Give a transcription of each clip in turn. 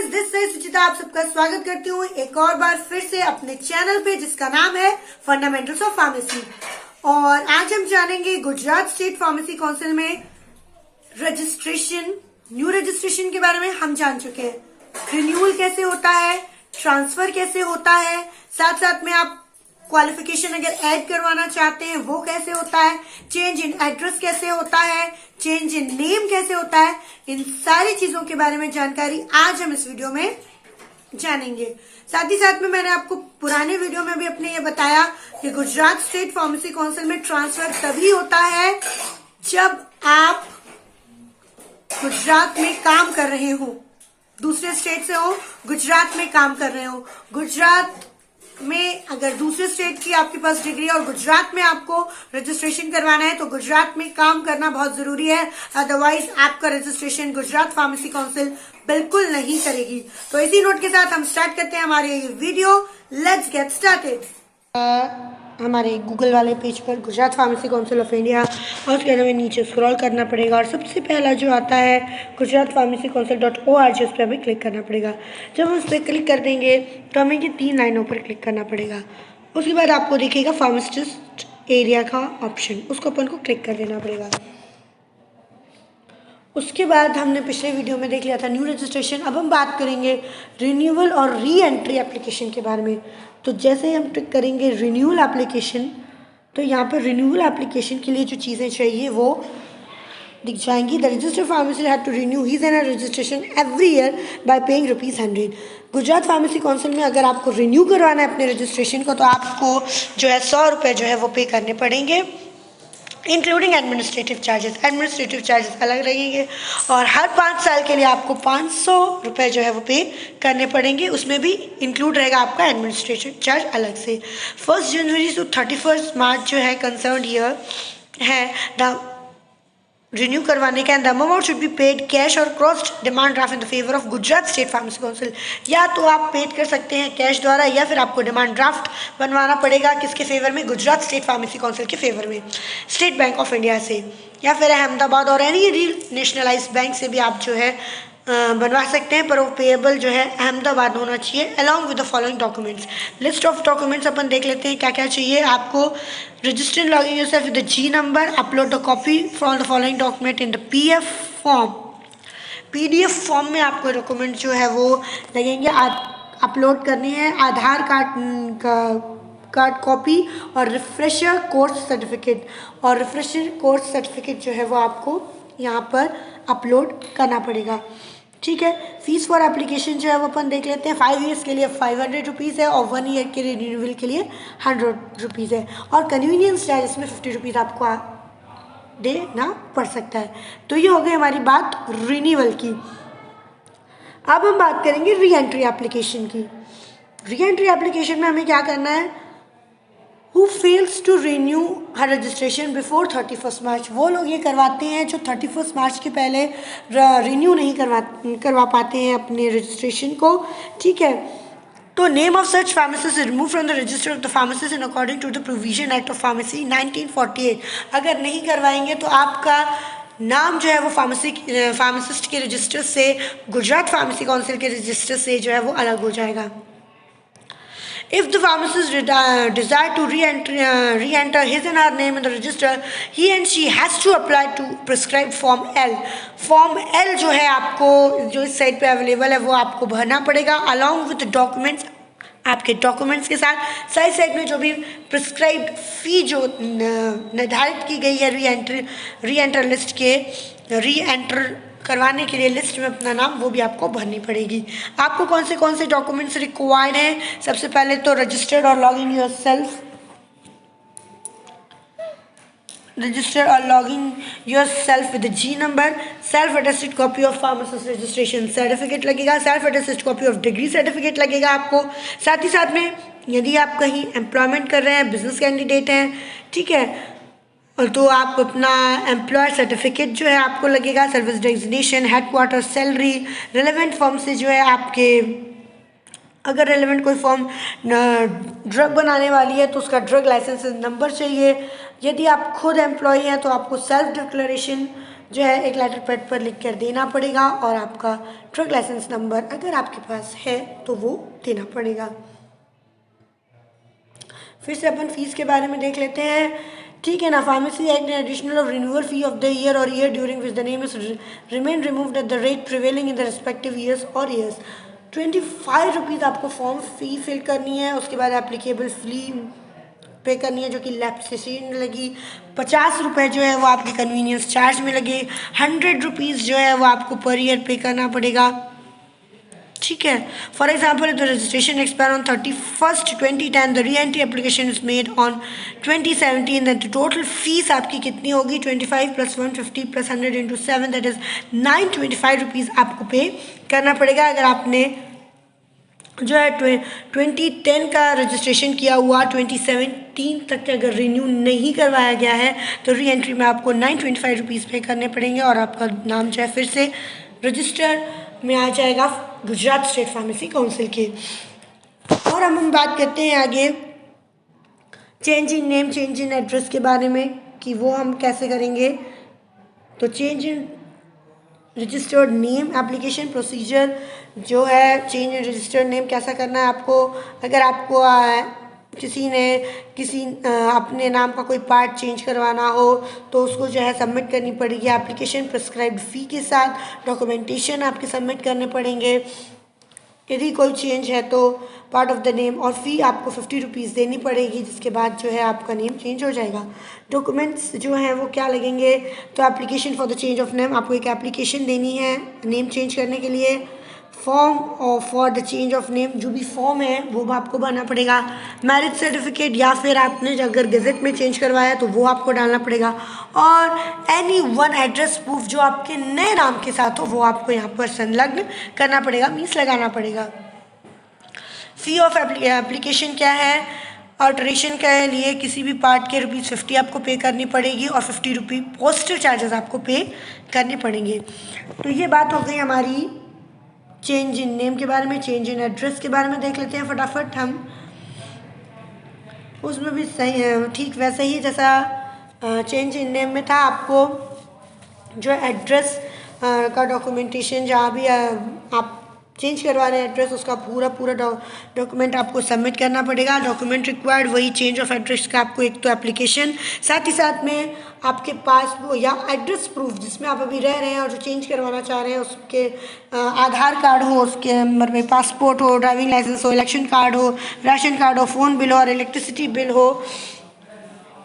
Friends, this से सुचिता आप सबका स्वागत करती हूँ एक और बार फिर से अपने चैनल पे जिसका नाम है फंडामेंटल्स ऑफ फार्मेसी। और आज हम जानेंगे गुजरात स्टेट फार्मेसी काउंसिल में न्यू रजिस्ट्रेशन के बारे में। हम जान चुके हैं रिन्यूअल कैसे होता है, ट्रांसफर कैसे होता है, साथ साथ में आप क्वालिफिकेशन अगर ऐड करवाना चाहते हैं वो कैसे होता है, चेंज इन एड्रेस कैसे होता है, चेंज इन नेम कैसे होता है। इन सारी चीजों के बारे में जानकारी आज हम इस वीडियो में जानेंगे। साथ ही साथ में मैंने आपको पुराने वीडियो में भी अपने ये बताया कि गुजरात स्टेट फार्मेसी काउंसिल में ट्रांसफर तभी होता है जब आप गुजरात में काम कर रहे हो, दूसरे स्टेट से हो, गुजरात में काम कर रहे हो। गुजरात में अगर दूसरे स्टेट की आपके पास डिग्री है और गुजरात में आपको रजिस्ट्रेशन करवाना है तो गुजरात में काम करना बहुत जरूरी है, अदरवाइज आपका रजिस्ट्रेशन गुजरात फार्मेसी काउंसिल बिल्कुल नहीं करेगी। तो इसी नोट के साथ हम स्टार्ट करते हैं हमारे ये वीडियो। Let's get started. हमारे गूगल वाले पेज पर Gujarat pharmacy council of India और उसके हमें नीचे स्क्रॉल करना पड़ेगा और सबसे पहला जो आता है गुजरात फार्मेसी काउंसिल .org, उस पर हमें क्लिक करना पड़ेगा। जब हम उस पर क्लिक कर देंगे तो हमें ये 3 लाइनों पर क्लिक करना पड़ेगा। उसके बाद आपको दिखेगा फार्मासिस्ट एरिया का ऑप्शन, उसको अपन को क्लिक कर देना पड़ेगा। उसके बाद हमने पिछले वीडियो में देख लिया था न्यू रजिस्ट्रेशन। अब हम बात करेंगे रिन्यूअल और री एंट्री एप्लीकेशन के बारे में। तो जैसे ही हम क्लिक करेंगे रिन्यूअल एप्लीकेशन, तो यहाँ पर रिन्यूअल एप्लीकेशन के लिए जो चीज़ें चाहिए वो दिख जाएंगी। The registered pharmacy had to renew his and registration every year by paying ₹100। Gujarat pharmacy council में अगर आपको रिन्यू करवाना है अपने रजिस्ट्रेशन को तो आपको जो है ₹100 जो है वो पे करने पड़ेंगे, including administrative charges. Administrative charges अलग रहेंगे और हर 5 साल के लिए आपको ₹500 जो है वो पे करने पड़ेंगे, उसमें भी इंक्लूड रहेगा आपका एडमिनिस्ट्रेटिव चार्ज अलग से। 1 जनवरी टू 31 मार्च जो है कंसर्न ईयर है रिन्यू करवाने का। And the amount should be paid cash और cross demand draft in the favour of Gujarat state pharmacy council. या तो आप पेड कर सकते हैं कैश द्वारा या फिर आपको डिमांड ड्राफ्ट बनवाना पड़ेगा किसके फेवर में, गुजरात स्टेट फार्मेसी काउंसिल के फेवर में, स्टेट बैंक ऑफ इंडिया से या फिर अहमदाबाद और एनी नेशनलाइज बैंक से भी आप जो है बनवा सकते हैं, पर वो पेएबल जो है अहमदाबाद होना चाहिए along with the following documents. List of documents अपन देख लेते हैं क्या क्या चाहिए आपको। Register logging yourself with the G number, upload the copy from the following document in the PF form. PDF form में आपको डॉक्यूमेंट जो है वो लगेंगे, अपलोड करनी है। आधार कार्ड कॉपी और रिफ्रेशर कोर्स सर्टिफिकेट, और रिफ्रेशर कोर्स सर्टिफिकेट जो है वो आपको यहाँ पर अपलोड करना पड़ेगा। ठीक है। फीस फॉर एप्लीकेशन जो है वो अपन देख लेते हैं। 5 ईयर्स के लिए ₹500 है और 1 ईयर के लिए रिन्यूअल के लिए ₹100 है, और कन्वीनियंस चार्ज इसमें ₹50 आपको देना पड़ सकता है। तो ये हो गई हमारी बात रिन्यूअल की। अब हम बात करेंगे री एंट्री एप्लीकेशन की। री एंट्री एप्लीकेशन में हमें क्या करना है, Who fails to renew her registration before 31st March, वो लोग ये करवाते हैं जो 31 मार्च के पहले रिन्यू नहीं करवा पाते हैं अपने रजिस्ट्रेशन को। ठीक है। तो name of such pharmacist is remove from the register of the pharmacist in according to the provision act of pharmacy 1948। अगर नहीं करवाएंगे तो आपका नाम जो है वो फार्मासिस्ट के रजिस्टर से, गुजरात फार्मेसी काउंसिल के रजिस्टर से जो है वो अलग हो जाएगा। If the pharmacist desire to re-enter his and her name in the register, he and she has to apply to prescribed Form L. Form L जो है आपको जो इस साइट पे अवेलेबल है वो आपको भरना पड़ेगा along with the documents। आपके डॉक्यूमेंट्स के साथ साइड साइड में जो भी प्रिस्क्राइब्ड फ़ी जो निर्धारित की गई है री एंटर लिस्ट के री एंटर करवाने के लिए लिस्ट में अपना नाम वो भी आपको भरनी पड़ेगी। आपको कौन से डॉक्यूमेंट्स रिक्वायर्ड हैं, सबसे पहले तो रजिस्टर्ड और logging yourself with G number, self attested copy of pharmacist registration certificate लगेगा, self attested copy of degree certificate लगेगा आपको। साथ ही साथ में यदि आप कहीं एम्प्लॉयमेंट कर रहे हैं, बिजनेस कैंडिडेट हैं, ठीक है, तो आप अपना एम्प्लॉयर सर्टिफिकेट जो है आपको लगेगा, service designation, headquarter, salary, relevant firm से जो है आपके, अगर रेलेवेंट कोई फर्म ड्रग बनाने वाली है तो उसका ड्रग लाइसेंस नंबर चाहिए। यदि आप खुद एम्प्लॉई हैं तो आपको सेल्फ डिक्लेरेशन जो है एक लेटर पैड पर लिख कर देना पड़ेगा और आपका ट्रक लाइसेंस नंबर अगर आपके पास है तो वो देना पड़ेगा। फिर से अपन फीस के बारे में देख लेते हैं, ठीक है ना। Pharmacy act an additional of renewal fee of the year और year during which the name is remain removed at the rate prevailing in the respective years और ईयर्स। 25 रुपीज़ आपको फॉर्म फी फिल करनी है, उसके बाद applicable फी पे करनी है जो कि लैप्सेशन में लगी। 50 रुपये जो है वो आपके कन्वीनियंस चार्ज में लगे। 100 रुपीज़ जो है वो आपको पर ईयर पे करना पड़ेगा, ठीक है। For example the registration expire on 31st 2010, the re entry application is made on 2017, then total fees आपकी कितनी होगी 25 + 150 + 100 × 7 दैट इज 925 रुपीज़ आपको पे करना पड़ेगा। अगर आपने जो है 2010 का रजिस्ट्रेशन किया हुआ 2017 तक अगर रिन्यू नहीं करवाया गया है तो री एंट्री में आपको 925 रुपीज़ पे करने पड़ेंगे और आपका नाम जो है फिर से रजिस्टर में आ जाएगा गुजरात स्टेट फार्मेसी काउंसिल के। और हम बात करते हैं आगे change in name change in address के बारे में कि वो हम कैसे करेंगे। तो change in registered name application procedure जो है, चेंज इन रजिस्टर्ड नेम कैसा करना है आपको। अगर आपको किसी ने अपने नाम का कोई पार्ट चेंज करवाना हो तो उसको जो है सबमिट करनी पड़ेगी एप्लीकेशन प्रिस्क्राइब्ड फ़ी के साथ। डॉक्यूमेंटेशन आपके सबमिट करने पड़ेंगे यदि कोई चेंज है तो पार्ट ऑफ द नेम, और फ़ी आपको 50 रुपीज़ देनी पड़ेगी, जिसके बाद जो है आपका नेम चेंज हो जाएगा। डॉक्यूमेंट्स जो हैं वो क्या लगेंगे, तो application for the change of name, आपको एक एप्लीकेशन देनी है नेम चेंज करने के लिए। फॉर्म और for the change of name, जो भी फॉर्म है वो आपको भरना पड़ेगा। मैरिज सर्टिफिकेट या फिर आपने अगर गज़ट में चेंज करवाया तो वो आपको डालना पड़ेगा। और एनी वन एड्रेस प्रूफ जो आपके नए नाम के साथ हो वो आपको यहाँ पर संलग्न करना पड़ेगा, मीन्स लगाना पड़ेगा। फ़ी ऑफ एप्लीकेशन क्या है, ऑल्ट्रेशन के लिए किसी भी पार्ट के ₹50 आपको पे करनी पड़ेगी और 50 रुपये पोस्टल चार्जेस आपको पे करने पड़ेंगे। तो ये बात हो गई हमारी चेंज इन नेम के बारे में। चेंज इन एड्रेस के बारे में देख लेते हैं फटाफट हम। उसमें भी सही है, ठीक वैसे ही जैसा चेंज इन नेम में था, आपको जो एड्रेस का डॉक्यूमेंटेशन जहाँ भी आप चेंज करवा रहे हैं एड्रेस, उसका पूरा डॉक्यूमेंट आपको सबमिट करना पड़ेगा। डॉक्यूमेंट रिक्वायर्ड वही चेंज ऑफ एड्रेस का आपको एक तो एप्लीकेशन, साथ ही साथ में आपके पास वो या एड्रेस प्रूफ जिसमें आप अभी रह रहे हैं और जो चेंज करवाना चाह रहे हैं उसके आधार कार्ड हो, उसके नंबर में पासपोर्ट हो, ड्राइविंग लाइसेंस हो, इलेक्शन कार्ड हो, राशन कार्ड हो, फ़ोन बिल हो और इलेक्ट्रिसिटी बिल हो,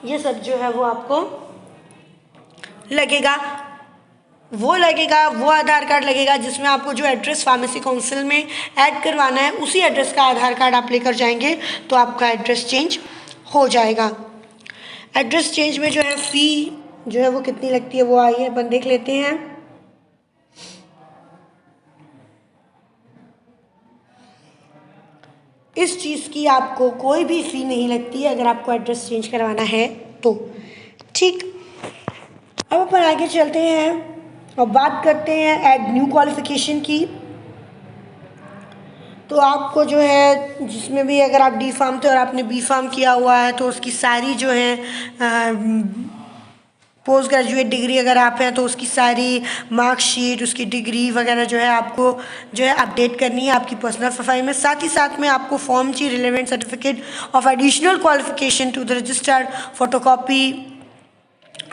ये सब जो है वो आपको लगेगा। वो आधार कार्ड लगेगा जिसमें आपको जो एड्रेस फार्मेसी काउंसिल में ऐड करवाना है उसी एड्रेस का आधार कार्ड आप लेकर जाएंगे तो आपका एड्रेस चेंज हो जाएगा। एड्रेस चेंज में जो है फ़ी जो है वो कितनी लगती है वो आइए अपन देख लेते हैं। इस चीज़ की आपको कोई भी फ़ी नहीं लगती है अगर आपको एड्रेस चेंज करवाना है तो, ठीक। अब अपन आगे चलते हैं और बात करते हैं ऐड न्यू क्वालिफ़िकेशन की। तो आपको जो है जिसमें भी अगर आप डी फार्म थे और आपने बी फार्म किया हुआ है तो उसकी सारी जो है पोस्ट ग्रेजुएट डिग्री अगर आप हैं तो उसकी सारी मार्कशीट, उसकी डिग्री वगैरह जो है आपको जो है अपडेट करनी है आपकी पर्सनल प्रोफाइल में। साथ ही साथ में आपको फॉर्म ची relevant certificate of additional qualification to the registered photocopy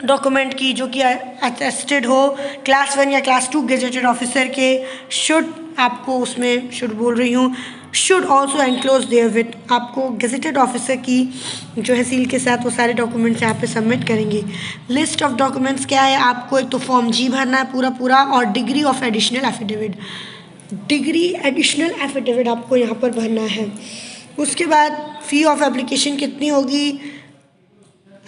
document की जो कि अटेस्टेड हो क्लास 1 या क्लास 2 गेजेटेड ऑफिसर के, शुड आपको उसमें शुड बोल रही हूँ, should also enclose there with, आपको गेजेटेड ऑफिसर की जो है सील के साथ वो सारे डॉक्यूमेंट्स यहाँ पे सबमिट करेंगे। लिस्ट ऑफ डॉक्यूमेंट्स क्या है, आपको एक तो फॉर्म जी भरना है पूरा और degree of additional affidavit, degree additional affidavit आपको यहाँ पर भरना है। उसके बाद फ़ी ऑफ एप्लीकेशन कितनी होगी,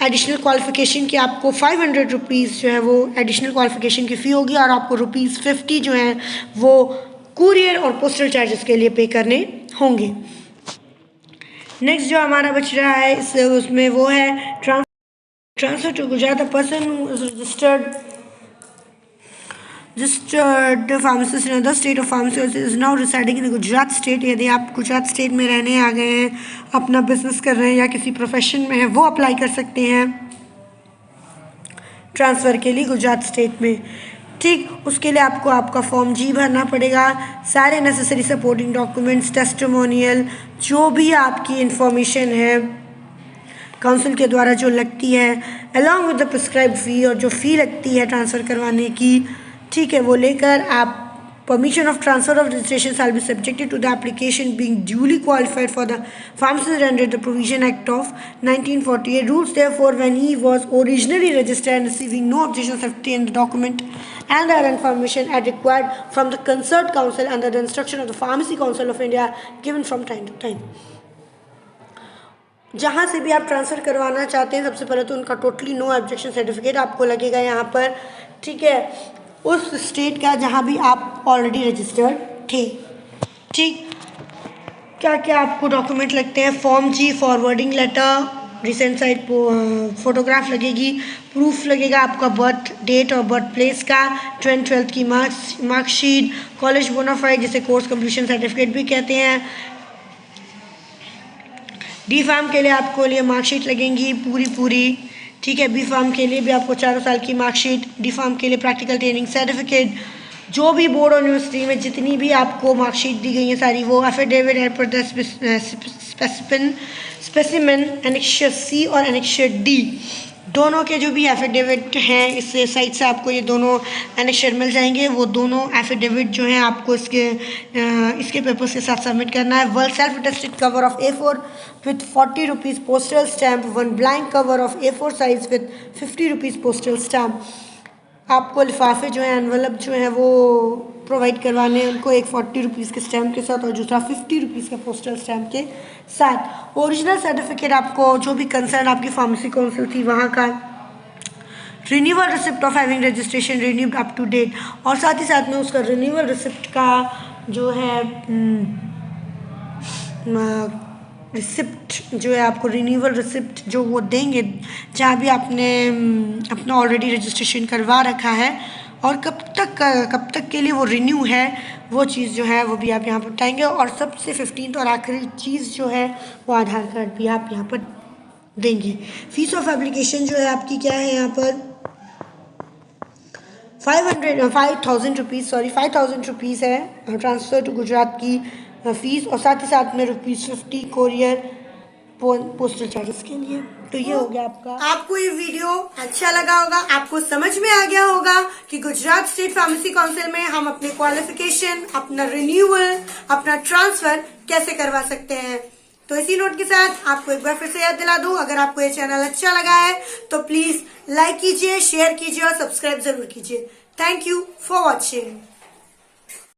एडिशनल क्वालिफ़िकेशन की आपको 500 रुपीज़ जो है वो एडिशनल क्वालिफ़िकेशन की फ़ी होगी और आपको ₹50 जो है वो कुरियर और पोस्टल चार्जेस के लिए पे करने होंगे। नेक्स्ट जो हमारा बच रहा है उसमें वो है transfer to Gujarat. A person registered pharmacist in other state of pharmacy is now residing in Gujarat state. यदि आप गुजरात स्टेट में रहने आ गए हैं, अपना बिजनेस कर रहे हैं या किसी प्रोफेशन में हैं, वो अप्लाई कर सकते हैं। ट्रांसफ़र के लिए गुजरात स्टेट में। ठीक, उसके लिए आपको आपका फॉर्म जी भरना पड़ेगा, सारे नेसेसरी सपोर्टिंग डॉक्यूमेंट्स, टेस्टिमोनियल, जो भी आपकी इंफॉर्मेशन है काउंसिल के द्वारा जो लगती है, अलॉन्ग विद द प्रिस्क्राइब्ड फ़ी, और जो फ़ी लगती है ट्रांसफ़र करवाने की, ठीक है, वो लेकर आप permission of transfer of registration shall be subjected to the application being duly qualified for the pharmacist under the Provision Act of 1948 rules. Therefore, when he was originally registered and receiving no objection to obtain the document and other information as required from the concerned council under the instruction of the Pharmacy Council of India given from time to time. जहाँ से भी आप transfer करवाना चाहते हैं, सबसे पहले तो उनका टोटली नो ऑब्जेक्शन सर्टिफिकेट आपको लगेगा यहाँ पर, ठीक है, उस स्टेट का जहाँ भी आप ऑलरेडी रजिस्टर्ड थे। ठीक, क्या क्या आपको डॉक्यूमेंट लगते हैं? Form G, forwarding letter, recent side photograph लगेगी, प्रूफ लगेगा आपका बर्थ डेट और बर्थ प्लेस का, 12th की मार्कशीट, कॉलेज बोनाफाइड जिसे कोर्स कंप्लीशन सर्टिफिकेट भी कहते हैं। डी फार्म के लिए आपको लिए मार्कशीट लगेंगी पूरी, ठीक है। बी फार्म के लिए भी आपको 4 साल की मार्कशीट, डी फार्म के लिए प्रैक्टिकल ट्रेनिंग सर्टिफिकेट, जो भी बोर्ड और यूनिवर्सिटी में जितनी भी आपको मार्कशीट दी गई है सारी, वो affidavit as per the specimen annexure C और एनेक्सर डी, दोनों के जो भी एफिडेविट हैं इस साइट से आपको ये दोनों एनेक्सर मिल जाएंगे। वो दोनों एफिडेविट जो हैं आपको इसके पेपर्स के साथ सबमिट करना है। World self attested cover of A4 with 40 rupees postal stamp, 1 blank cover of A4 size with 50 rupees postal stamp. आपको लिफाफे जो हैं, एनवलप जो हैं वो प्रोवाइड करवाने हैं उनको, एक 40 रुपीज़ के स्टैम्प के साथ और दूसरा 50 रुपीज़ के पोस्टल स्टैम्प के साथ। ओरिजिनल सर्टिफिकेट आपको जो भी कंसर्न आपकी फार्मेसी काउंसिल थी वहाँ का, renewal receipt of having registration renewed up to date, और साथ ही साथ में उसका रिन्यूअल रिसिप्ट का जो है रिसिप्ट जो है आपको रिन्यूअल रिसिप्ट जो वो देंगे जहाँ भी आपने अपना ऑलरेडी रजिस्ट्रेशन करवा रखा है और कब तक के लिए वो रिन्यू है, वो चीज़ जो है वो भी आप यहाँ पर बताएंगे। और सबसे 15th और आखिरी चीज़ जो है वो आधार कार्ड भी आप यहाँ पर देंगे। फीस ऑफ एप्लीकेशन जो है आपकी क्या है यहाँ पर 5,000 रुपीज़ है ट्रांसफ़र टू गुजरात की फ़ीस, और साथ ही साथ में ₹50 कोरियर पोस्टल चार्जेस के लिए। तो ये हो गया आपका। आपको ये वीडियो अच्छा लगा होगा, आपको समझ में आ गया होगा कि गुजरात स्टेट फार्मेसी काउंसिल में हम अपने क्वालिफिकेशन, अपना रिन्यूअल, अपना ट्रांसफर कैसे करवा सकते हैं। तो इसी नोट के साथ आपको एक बार फिर से याद दिला दूं, अगर आपको ये चैनल अच्छा लगा है तो प्लीज लाइक कीजिए, शेयर कीजिए और सब्सक्राइब जरूर कीजिए। Thank you for watching.